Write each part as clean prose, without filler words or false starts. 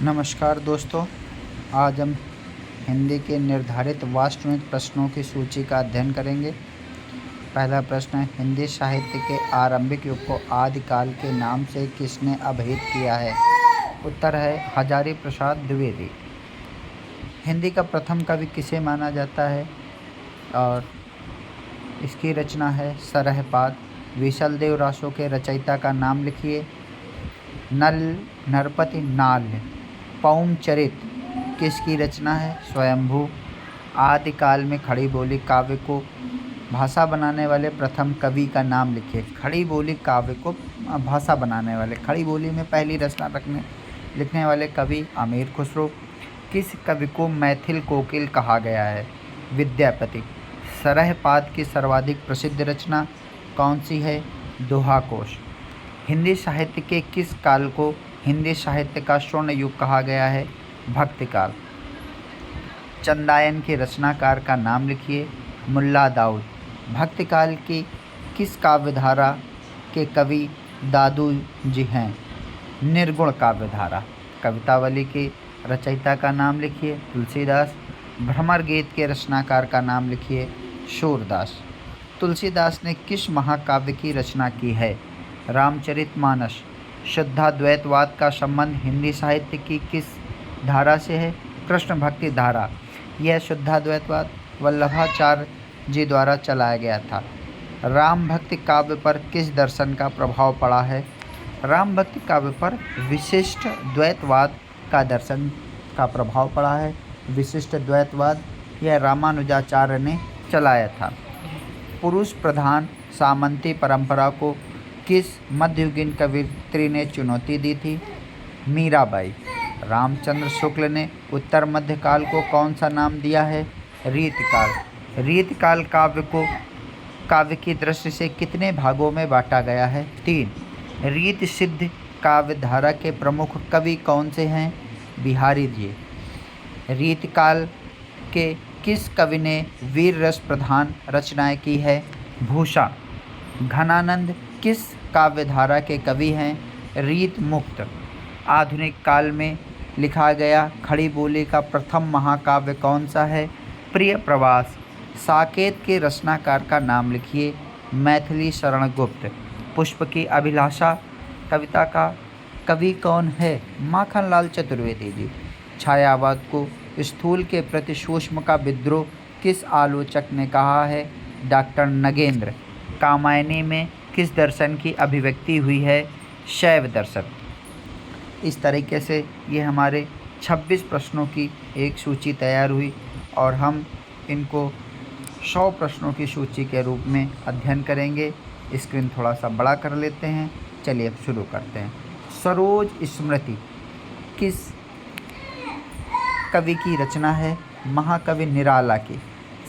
नमस्कार दोस्तों, आज हम हिंदी के निर्धारित वास्तविक प्रश्नों की सूची का अध्ययन करेंगे। पहला प्रश्न है, हिंदी साहित्य के आरंभिक युग को आदिकाल के नाम से किसने अभिहित किया है? उत्तर है हजारी प्रसाद द्विवेदी। हिंदी का प्रथम कवि किसे माना जाता है? और इसकी रचना है सरहपाद। विशलदेव रासो के रचयिता का नाम लिखिए। नल नरपति नाल। पौमचरित किसकी रचना है? स्वयंभू। आदिकाल में खड़ी बोली काव्य को भाषा बनाने वाले प्रथम कवि का नाम लिखिए। खड़ी बोली काव्य को भाषा बनाने वाले, खड़ी बोली में पहली रचना लिखने वाले कवि अमीर खुसरो। किस कवि को मैथिल कोकिल कहा गया है? विद्यापति। सरहपाद की सर्वाधिक प्रसिद्ध रचना कौन सी है? दोहा कोश। हिंदी साहित्य के किस काल को हिंदी साहित्य का स्वर्ण युग कहा गया है? भक्ति काल। चंदायन के रचनाकार का नाम लिखिए। मुल्ला दाऊद। भक्ति काल की किस काव्यधारा के कवि दादू जी हैं? निर्गुण काव्यधारा। कवितावली के रचयिता का नाम लिखिए। तुलसीदास। भ्रमर गीत के रचनाकार का नाम लिखिए। सूरदास। तुलसीदास ने किस महाकाव्य की रचना की है? रामचरितमानस। शुद्धाद्वैतवाद का संबंध हिंदी साहित्य की किस धारा से है? कृष्ण भक्ति धारा। यह शुद्धाद्वैतवाद वल्लभाचार्य जी द्वारा चलाया गया था। राम भक्ति काव्य पर किस दर्शन का प्रभाव पड़ा है? राम भक्ति काव्य पर विशिष्ट द्वैतवाद का दर्शन का प्रभाव पड़ा है। विशिष्ट द्वैतवाद यह रामानुजाचार्य ने चलाया था। पुरुष प्रधान सामंती परंपरा को किस मध्ययुगीन कवयित्री ने चुनौती दी थी? मीराबाई। रामचंद्र शुक्ल ने उत्तर मध्यकाल को कौन सा नाम दिया है? रीतकाल। रीतकाल काव्य की दृष्टि से कितने भागों में बांटा गया है? 3। रीत सिद्ध काव्य धारा के प्रमुख कवि कौन से हैं? बिहारी जी। रीतकाल के किस कवि ने वीर रस प्रधान रचनाएं की है? भूषा। घनानंद किस काव्यधारा के कवि हैं? रीत मुक्त। आधुनिक काल में लिखा गया खड़ी बोली का प्रथम महाकाव्य कौन सा है? प्रिय प्रवास। साकेत के रचनाकार का नाम लिखिए। मैथिली शरण गुप्त। पुष्प की अभिलाषा कविता का कवि कौन है? माखनलाल चतुर्वेदी जी। छायावाद को स्थूल के प्रति सूक्ष्म का विद्रोह किस आलोचक ने कहा है? डॉक्टर नगेंद्र। कामायनी में किस दर्शन की अभिव्यक्ति हुई है? शैव दर्शन। इस तरीके से ये हमारे 26 प्रश्नों की एक सूची तैयार हुई और हम इनको 100 प्रश्नों की सूची के रूप में अध्ययन करेंगे। स्क्रीन थोड़ा सा बड़ा कर लेते हैं। चलिए अब शुरू करते हैं। सरोज स्मृति किस कवि की रचना है? महाकवि निराला की।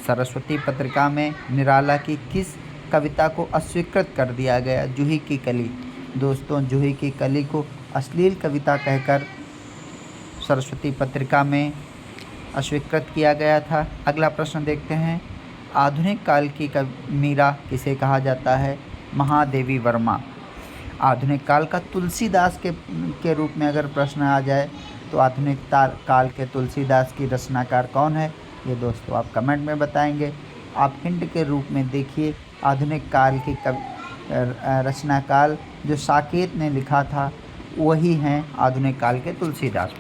सरस्वती पत्रिका में निराला की किस कविता को अस्वीकृत कर दिया गया? जूही की कली। दोस्तों, जूही की कली को अश्लील कविता कहकर सरस्वती पत्रिका में अस्वीकृत किया गया था। अगला प्रश्न देखते हैं। आधुनिक काल की मीरा किसे कहा जाता है? महादेवी वर्मा। आधुनिक काल का तुलसीदास के रूप में अगर प्रश्न आ जाए तो आधुनिक काल के तुलसीदास की रचनाकार कौन है? ये दोस्तों आप कमेंट में बताएंगे। आप हिंट के रूप में देखिए, आधुनिक काल की रचनाकार जो साकेत ने लिखा था वही हैं आधुनिक काल के तुलसीदास।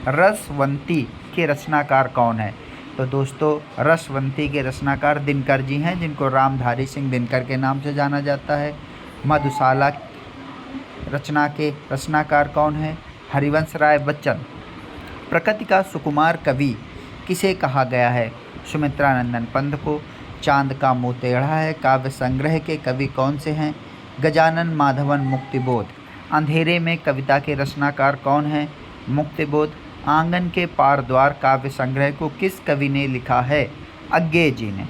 रसवंती के रचनाकार कौन है? तो दोस्तों, रसवंती के रचनाकार दिनकर जी हैं, जिनको रामधारी सिंह दिनकर के नाम से जाना जाता है। मधुशाला रचना के रचनाकार कौन है? हरिवंश राय बच्चन। प्रकृति का सुकुमार कवि किसे कहा गया है? सुमित्रानंदन पंत को। चांद का मुँह टेढ़ा है काव्य संग्रह के कवि कौन से हैं? गजानन माधवन मुक्तिबोध। अंधेरे में कविता के रचनाकार कौन है? मुक्तिबोध। आंगन के पार द्वार काव्य संग्रह को किस कवि ने लिखा है? अज्ञे जी ने।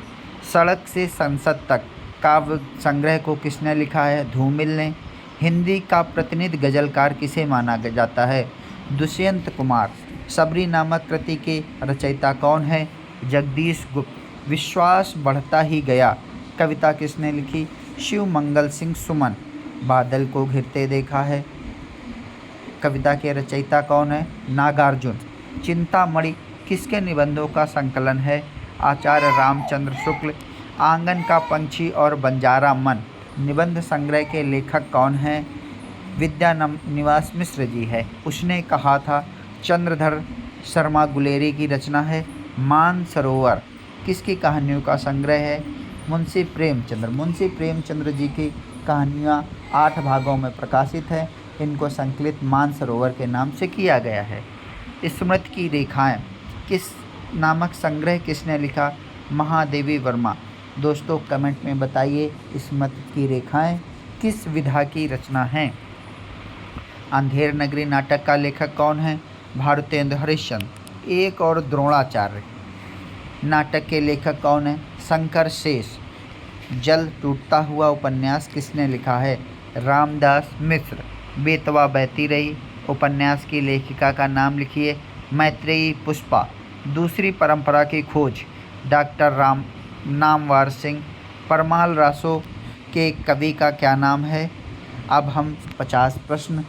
सड़क से संसद तक काव्य संग्रह को किसने लिखा है? धूमिल ने। हिंदी का प्रतिनिधि गजलकार किसे माना जाता है? दुष्यंत कुमार। सबरी नामक कृति के रचयिता कौन है? जगदीश गुप्त। विश्वास बढ़ता ही गया कविता किसने लिखी? शिव मंगल सिंह सुमन। बादल को घिरते देखा है कविता के रचयिता कौन है? नागार्जुन। चिंतामणि किसके निबंधों का संकलन है? आचार्य रामचंद्र शुक्ल। आंगन का पंछी और बंजारा मन निबंध संग्रह के लेखक कौन हैं? विद्यानिवास मिश्र जी है। उसने कहा था चंद्रधर शर्मा गुलेरी की रचना है। मानसरोवर किसकी कहानियों का संग्रह है? मुंशी प्रेमचंद्र। मुंशी प्रेमचंद्र जी की कहानियाँ 8 भागों में प्रकाशित है। इनको संकलित मानसरोवर के नाम से किया गया है। स्मृति की रेखाएं किस नामक संग्रह किसने लिखा? महादेवी वर्मा। दोस्तों कमेंट में बताइए स्मृति की रेखाएं किस विधा की रचना है? अंधेर नगरी नाटक का लेखक कौन है? भारतेंद्र हरिश्चंद्र। एक और द्रोणाचार्य नाटक के लेखक कौन है? शंकर शेष। जल टूटता हुआ उपन्यास किसने लिखा है? रामदास मिश्र। बेतवा बहती रही उपन्यास की लेखिका का नाम लिखिए। मैत्रेयी पुष्पा। दूसरी परंपरा की खोज डॉक्टर नामवर सिंह। परमाल रासो के कवि का क्या नाम है? अब हम 50 प्रश्न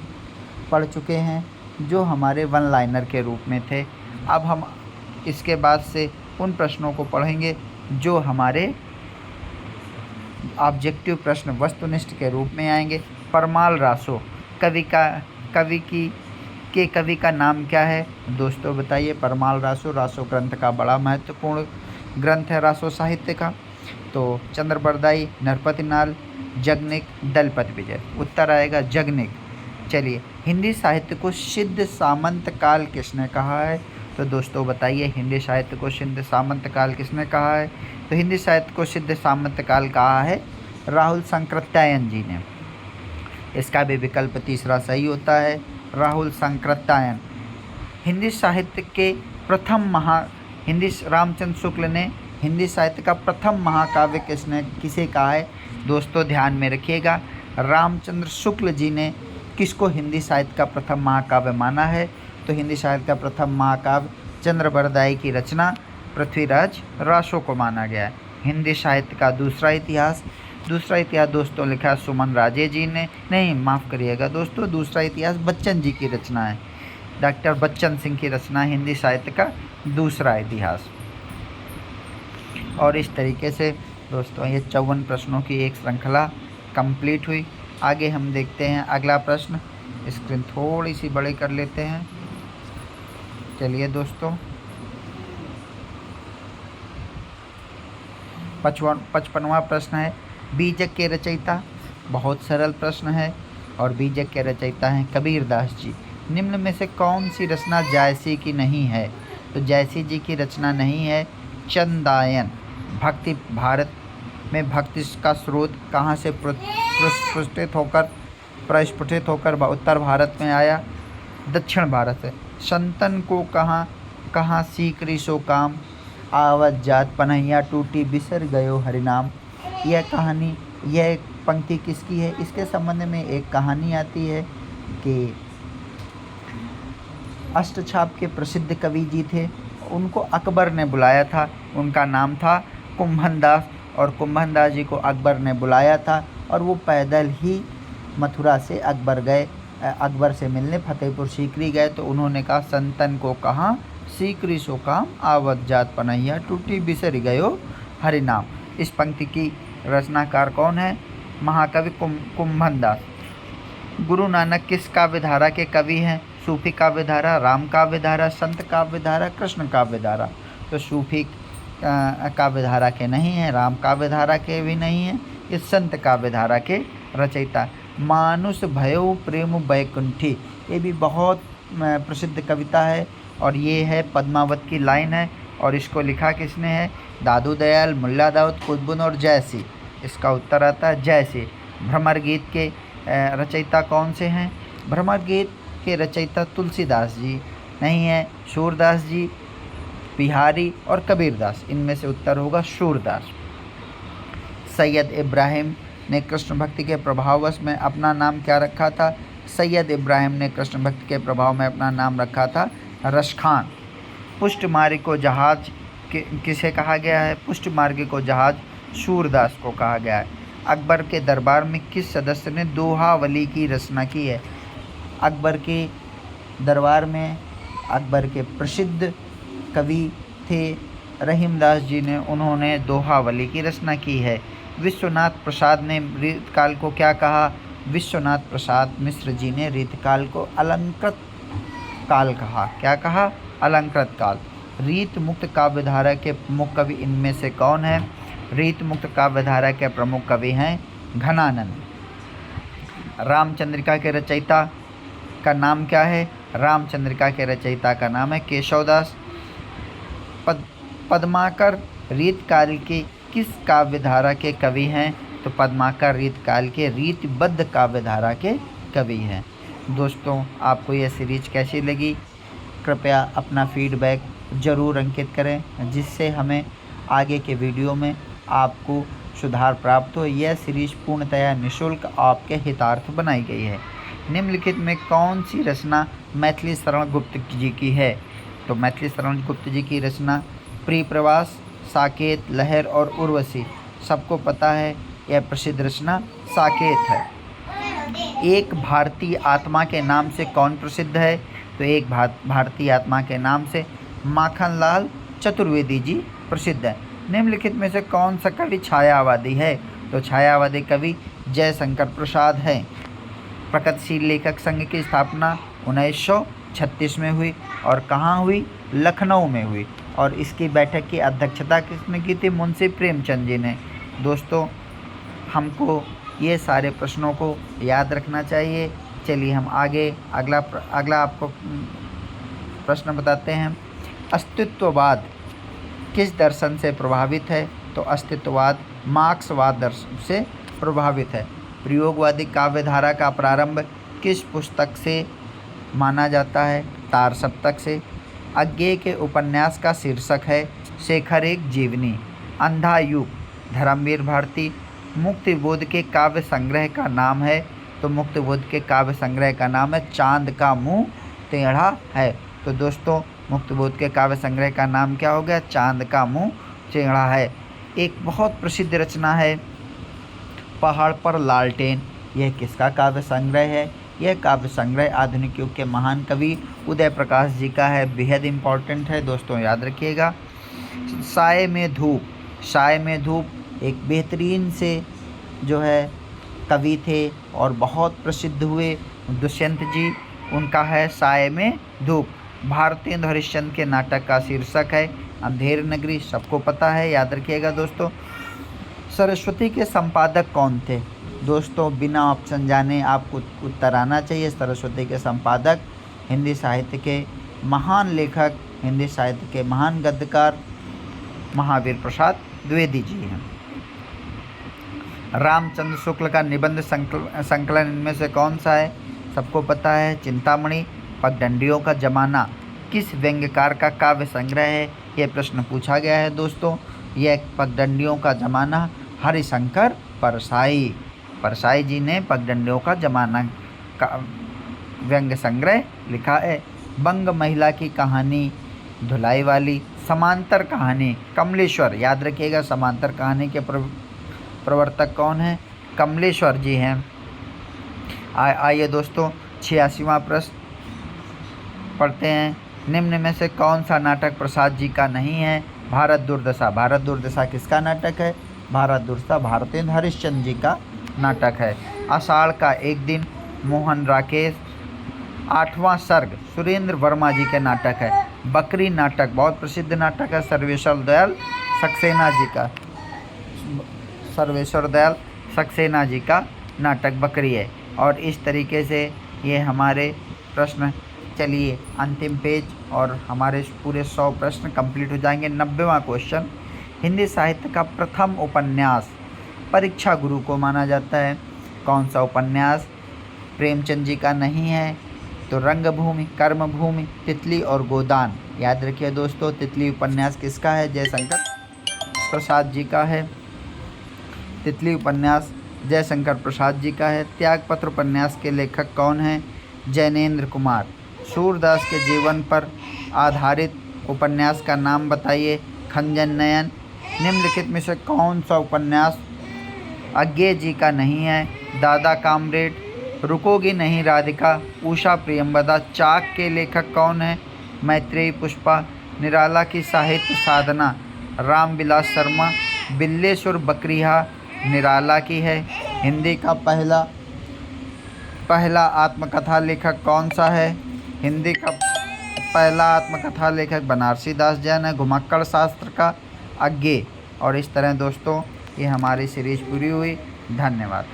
पढ़ चुके हैं जो हमारे वन लाइनर के रूप में थे। अब हम इसके बाद से उन प्रश्नों को पढ़ेंगे जो हमारे ऑब्जेक्टिव प्रश्न वस्तुनिष्ठ के रूप में आएंगे। परमाल रासो कवि का नाम क्या है? दोस्तों बताइए। परमाल रासो ग्रंथ का बड़ा महत्वपूर्ण ग्रंथ है रासो साहित्य का। तो चंद्रबरदाई, नरपतिनाल, जगनिक, दलपत विजय। उत्तर आएगा जगनिक। चलिए, हिंदी साहित्य को सिद्ध सामंत काल किसने कहा है? तो दोस्तों बताइए हिंदी साहित्य को सिद्ध सामंत काल किसने कहा है? तो हिंदी साहित्य को सिद्ध सामंत काल कहा है राहुल सांकृत्यायन जी ने। इसका भी विकल्प तीसरा सही होता है, राहुल सांकृत्यायन। हिंदी साहित्य के रामचंद्र शुक्ल ने हिंदी साहित्य का प्रथम महाकाव्य किसे कहा है? दोस्तों ध्यान में रखिएगा, रामचंद्र शुक्ल जी ने किसको हिंदी साहित्य का प्रथम महाकाव्य माना है? तो हिंदी साहित्य का प्रथम महाकाव्य चंद्रबरदाई की रचना पृथ्वीराज रासो को माना गया है। हिंदी साहित्य का दूसरा इतिहास दोस्तों लिखा सुमन राजे जी ने। नहीं, माफ़ करिएगा दोस्तों, दूसरा इतिहास बच्चन जी की रचना है। डॉक्टर बच्चन सिंह की रचना हिंदी साहित्य का दूसरा इतिहास। और इस तरीके से दोस्तों ये 54 प्रश्नों की एक श्रृंखला कंप्लीट हुई। आगे हम देखते हैं अगला प्रश्न। स्क्रीन थोड़ी सी बड़ी कर लेते हैं। चलिए दोस्तों, 55वां प्रश्न है, बीजक के रचयिता। बहुत सरल प्रश्न है और बीजक के रचयिता हैं कबीरदास जी। निम्न में से कौन सी रचना जायसी की नहीं है? तो जायसी जी की रचना नहीं है चंदायन। भक्ति भारत में भक्ति का स्रोत कहाँ से प्रस्फुटित होकर उत्तर भारत में आया? दक्षिण भारत से। संतन को कहाँ सीकरी सो काम, आवत जात पनहिया टूटी बिसर गयो हरिनाम। यह पंक्ति किसकी है? इसके संबंध में एक कहानी आती है कि अष्टछाप के प्रसिद्ध कवि जी थे, उनको अकबर ने बुलाया था। उनका नाम था कुम्भन दास, और कुम्भन दास जी को अकबर ने बुलाया था और वो पैदल ही मथुरा से अकबर से मिलने फतेहपुर सीकरी गए। तो उन्होंने कहा संतन को कहाँ सीकरी सो काम, आवत जात पनहिया टूटी बिसर गयो हरिनाम। इस पंक्ति की रचनाकार कौन है? महाकवि कुम्भन दास। गुरु नानक किस काव्यधारा के कवि हैं? सूफी काव्यधारा, राम काव्यधारा, संत काव्यधारा, कृष्ण काव्यधारा। तो सूफी काव्यधारा के नहीं हैं, राम काव्यधारा के भी नहीं हैं, ये संत काव्यधारा के रचयिता। मानुष भयो प्रेम बैकुंठी, ये भी बहुत प्रसिद्ध कविता है और ये है पद्मावत की लाइन है। और इसको लिखा किसने है? दादू दयाल, मुल्ला दाऊद, कुतुबुद्दीन और जयसी। इसका उत्तर आता है जयसी। भ्रमर गीत के रचयिता कौन से हैं? भ्रमर गीत के रचयिता तुलसीदास जी नहीं है, सूरदास जी, बिहारी और कबीरदास। इनमें से उत्तर होगा सूरदास। सैयद इब्राहिम ने कृष्ण भक्ति के प्रभाववश में अपना नाम क्या रखा था? सैयद इब्राहिम ने कृष्ण भक्ति के प्रभाव में अपना नाम रखा था रशखान। पुष्टमार्ग को जहाज किसे कहा गया है? पुष्टमार्ग को जहाज सूरदास को कहा गया है। अकबर के दरबार में किस सदस्य ने दोहावली की रचना की है? अकबर के दरबार में अकबर के प्रसिद्ध कवि थे रहीमदास जी ने, उन्होंने दोहावली की रचना की है। विश्वनाथ प्रसाद ने रीतकाल को क्या कहा? विश्वनाथ प्रसाद मिश्र जी ने रीतकाल को अलंकृत काल कहा। क्या कहा? अलंकृत काल। रीत मुक्त काव्यधारा के प्रमुख कवि इनमें से कौन है? रीत मुक्त काव्यधारा के प्रमुख कवि हैं घनानंद। रामचंद्रिका के रचयिता का नाम क्या है? रामचंद्रिका के रचयिता का नाम है केशवदास। पद्माकर रीतकाल के किस काव्यधारा के कवि हैं? तो पद्माकर रीतकाल के रीतबद्ध काव्यधारा के कवि हैं। दोस्तों, आपको यह सीरीज कैसी लगी? कृपया अपना फीडबैक ज़रूर अंकित करें, जिससे हमें आगे के वीडियो में आपको सुधार प्राप्त हो। यह सीरीज पूर्णतया निःशुल्क आपके हितार्थ बनाई गई है। निम्नलिखित में कौन सी रचना मैथिली शरण गुप्त जी की है? तो मैथिली शरण गुप्त जी की रचना प्रियप्रवास, साकेत, लहर और उर्वशी। सबको पता है यह प्रसिद्ध रचना साकेत है। एक भारतीय आत्मा के नाम से कौन प्रसिद्ध है? तो एक भारतीय आत्मा के नाम से माखनलाल चतुर्वेदी जी प्रसिद्ध है। निम्नलिखित में से कौन सा कवि छायावादी है? तो छायावादी कवि जयशंकर प्रसाद है। प्रगतिशील लेखक संघ की स्थापना 1936 में हुई और कहाँ हुई? लखनऊ में हुई। और इसकी बैठक की अध्यक्षता किसने की थी? मुंशी प्रेमचंद जी ने। दोस्तों, हमको ये सारे प्रश्नों को याद रखना चाहिए। चलिए हम आगे अगला आपको प्रश्न बताते हैं। अस्तित्ववाद किस दर्शन से प्रभावित है? तो अस्तित्ववाद मार्क्सवाद दर्शन से प्रभावित है। प्रयोगवादी काव्यधारा का प्रारंभ किस पुस्तक से माना जाता है? तार सप्तक से। अज्ञेय के उपन्यास का शीर्षक है शेखर एक जीवनी। अंधा युग धर्मवीर भारती। मुक्तिबोध के काव्य संग्रह का नाम है? तो मुक्तिबोध के काव्य संग्रह का नाम है चांद का मुंह टेढ़ा है। तो दोस्तों, मुक्तिबोध के काव्य संग्रह का नाम क्या हो गया? चांद का मुंह टेढ़ा है। एक बहुत प्रसिद्ध रचना है पहाड़ पर लालटेन। यह किसका काव्य संग्रह है? यह काव्य संग्रह आधुनिक युग के महान कवि उदय प्रकाश जी का है। बेहद इम्पॉर्टेंट है दोस्तों, याद रखिएगा। साए में धूप। साए में धूप एक बेहतरीन से जो है कवि थे और बहुत प्रसिद्ध हुए दुष्यंत जी, उनका है साए में धूप। भारतेंदु हरिश्चंद्र के नाटक का शीर्षक है अंधेर नगरी। सबको पता है, याद रखिएगा दोस्तों। सरस्वती के संपादक कौन थे? दोस्तों, बिना ऑप्शन जाने आपको उत्तर आना चाहिए। सरस्वती के संपादक हिंदी साहित्य के महान लेखक, हिंदी साहित्य के महान गद्यकार महावीर प्रसाद द्विवेदी जी हैं। रामचंद्र शुक्ल का निबंध संकलन इनमें से कौन सा है? सबको पता है चिंतामणि। पगडंडियों का जमाना किस व्यंग्यकार का काव्य संग्रह है? यह प्रश्न पूछा गया है दोस्तों। यह पगडंडियों का जमाना हरिशंकर परसाई जी ने पगडंडियों का जमाना का व्यंग्य संग्रह लिखा है। बंग महिला की कहानी धुलाई वाली। समांतर कहानी कमलेश्वर। याद रखिएगा, समांतर कहानी के प्रवर्तक कौन हैं? कमलेश्वर जी हैं। आइए दोस्तों, 86वां प्रश्न पढ़ते हैं। निम्न में से कौन सा नाटक प्रसाद जी का नहीं है? भारत दुर्दशा। भारत दुर्दशा किसका नाटक है? भारत दुर्दशा भारतेंदु हरिश्चंद्र जी का नाटक है। आषाढ़ का एक दिन मोहन राकेश। 8वां सर्ग सुरेंद्र वर्मा जी के नाटक है। बकरी नाटक बहुत प्रसिद्ध नाटक है सर्वेश्वर दयाल सक्सेना जी का नाटक बकरी है। और इस तरीके से ये हमारे प्रश्न, चलिए अंतिम पेज और हमारे पूरे 100 प्रश्न कंप्लीट हो जाएंगे। 90वां क्वेश्चन, हिंदी साहित्य का प्रथम उपन्यास परीक्षा गुरु को माना जाता है। कौन सा उपन्यास? प्रेमचंद जी का नहीं है तो रंगभूमि, कर्मभूमि, तितली और गोदान। याद रखिए दोस्तों, तितली उपन्यास किसका है? जयशंकर प्रसाद जी का है। तितली उपन्यास जयशंकर प्रसाद जी का है। त्यागपत्र उपन्यास के लेखक कौन हैं? जैनेन्द्र कुमार। सूरदास के जीवन पर आधारित उपन्यास का नाम बताइए। खंजन नयन। निम्नलिखित में से कौन सा उपन्यास अज्ञेय जी का नहीं है? दादा कामरेड, रुकोगी नहीं राधिका, उषा प्रियंवदा। चाक के लेखक कौन है? मैत्रेयी पुष्पा। निराला की साहित्य साधना, रामविलास शर्मा। बिल्लेश्वर बकरिया निराला की है। हिंदी का पहला आत्मकथा लेखक कौन सा है? हिंदी का पहला आत्मकथा लेखक बनारसी दास जैन है। घुमक्कड़ शास्त्र का अज्ञे। और इस तरह दोस्तों ये हमारी सीरीज पूरी हुई। धन्यवाद।